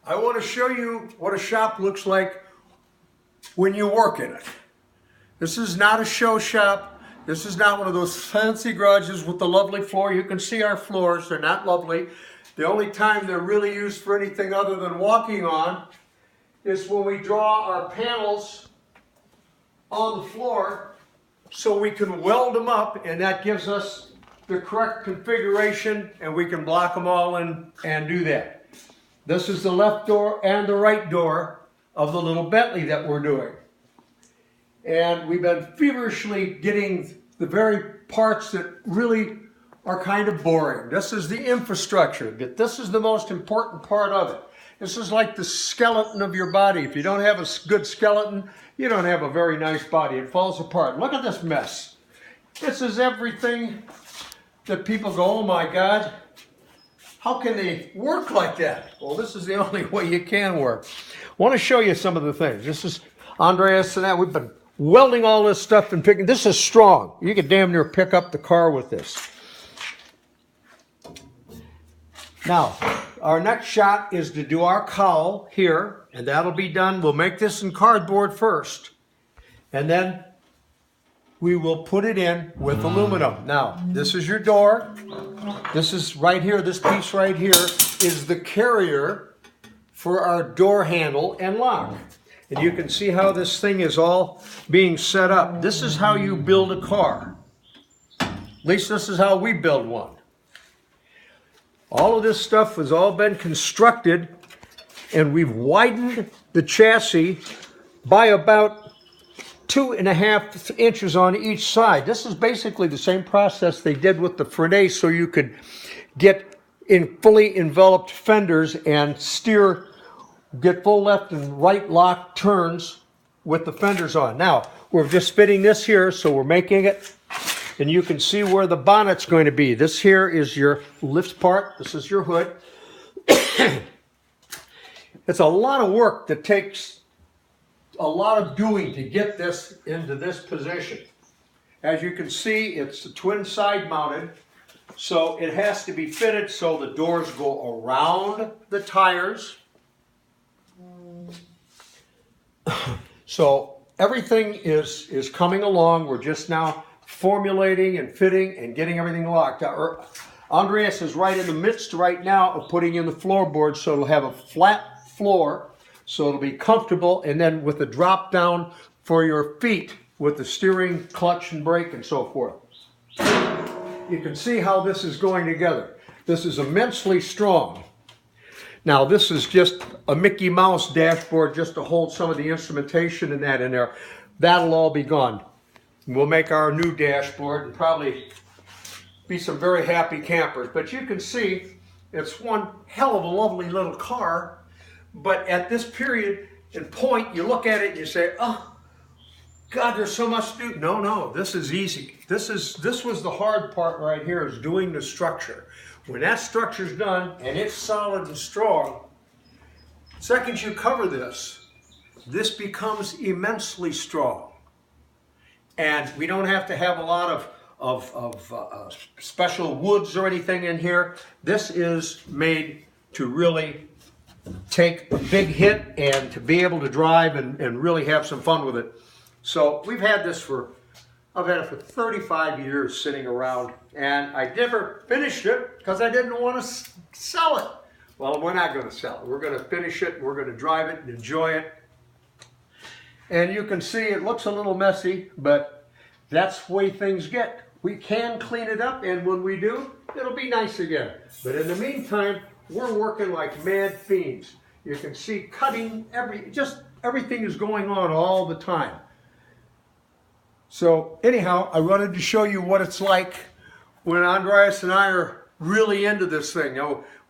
I want to show you what a shop looks like when you work in it. This is not a show shop. This is not one of those fancy garages with the lovely floor. You can see our floors, they're not lovely. The only time they're really used for anything other than walking on is when we draw our panels on the floor so we can weld them up, and that gives us the correct configuration and we can block them all in and do that. This is the left door and the right door of the little Bentley that we're doing. And we've been feverishly getting the very parts that really are kind of boring. This is the infrastructure, but this is the most important part of it. This is like the skeleton of your body. If you don't have a good skeleton, you don't have a very nice body. It falls apart. Look at this mess. This is everything that people go, oh my God, how can they work like that? Well, this is the only way you can work. I want to show you some of the things. This is Andreas and I. We've been welding all this stuff and picking. This is strong. You could damn near pick up the car with this. Now, our next shot is to do our cowl here, and that'll be done. We'll make this in cardboard first, and then we will put it in with aluminum. Now, this is your door. This is right here, this piece right here is the carrier for our door handle and lock. And you can see how this thing is all being set up. This is how you build a car. At least this is how we build one. All of this stuff has all been constructed, and we've widened the chassis by about 2.5 inches on each side. This is basically the same process they did with the Frenay, so you could get in fully enveloped fenders and steer, get full left and right lock turns with the fenders on. Now, we're just fitting this here, so we're making it, and you can see where the bonnet's going to be. This here is your lift part. This is your hood. It's a lot of work that takes a lot of doing to get this into this position. As you can see, it's the twin side mounted, so it has to be fitted so the doors go around the tires. So everything is coming along. We're just now formulating and fitting and getting everything locked. Andreas is right in the midst right now of putting in the floorboard, so it'll have a flat floor, so it'll be comfortable, and then with the drop down for your feet with the steering, clutch, and brake and so forth. You can see how this is going together. This is immensely strong. Now, this is just a Mickey Mouse dashboard just to hold some of the instrumentation and that in there. That'll all be gone. We'll make our new dashboard and probably be some very happy campers. But you can see it's one hell of a lovely little car. But at this period and point, you look at it and you say, oh, God, there's so much to do. No, this is easy. This was the hard part right here, is doing the structure. When that structure's done and it's solid and strong, the second you cover this, this becomes immensely strong. And we don't have to have a lot of special woods or anything in here. This is made to really take a big hit and to be able to drive and really have some fun with it. So we've had this I've had it for 35 years sitting around, and I never finished it because I didn't want to sell it. Well, we're not going to sell it. We're going to finish it, we're going to drive it and enjoy it. And you can see it looks a little messy, but that's the way things get. We can clean it up, and when we do, it'll be nice again. But in the meantime, we're working like mad fiends. You can see cutting, everything is going on all the time. So anyhow, I wanted to show you what it's like when Andreas and I are really into this thing.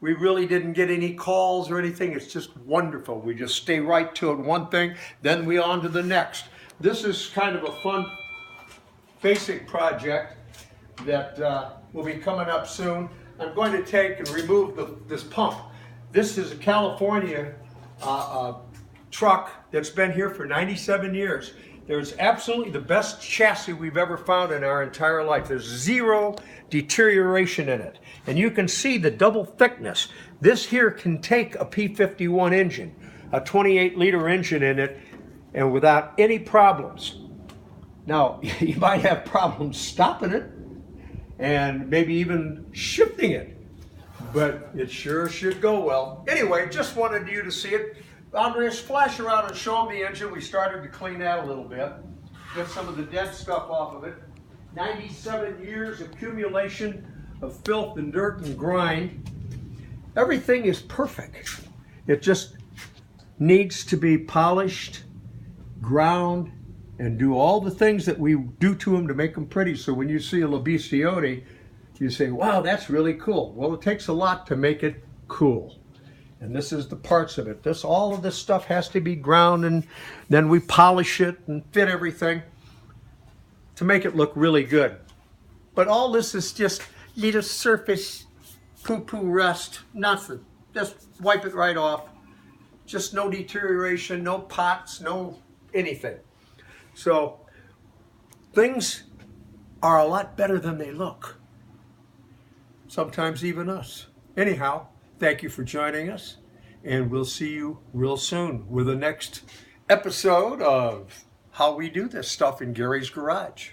We really didn't get any calls or anything. It's just wonderful. We just stay right to it, one thing, then we on to the next. This is kind of a fun basic project that will be coming up soon. I'm going to take and remove this pump. This is a California truck that's been here for 97 years. There's absolutely the best chassis we've ever found in our entire life. There's zero deterioration in it. And you can see the double thickness. This here can take a P51 engine, a 28-liter engine in it, and without any problems. Now, you might have problems stopping it and maybe even shifting it, but it sure should go well. Anyway, just wanted you to see it. Andreas, flash around and show them the engine. We started to clean that a little bit, get some of the dead stuff off of it. 97 years accumulation of filth and dirt and grind. Everything is perfect. It just needs to be polished, ground, and do all the things that we do to them to make them pretty. So when you see a Labiciote, you say, wow, that's really cool. Well, it takes a lot to make it cool. And this is the parts of it. All of this stuff has to be ground, and then we polish it and fit everything to make it look really good. But all this is just little surface poo-poo rust, nothing. Just wipe it right off. Just no deterioration, no pots, no anything. So things are a lot better than they look. Sometimes even us. Anyhow, thank you for joining us, and we'll see you real soon with the next episode of how we do this stuff in Gary's Garage.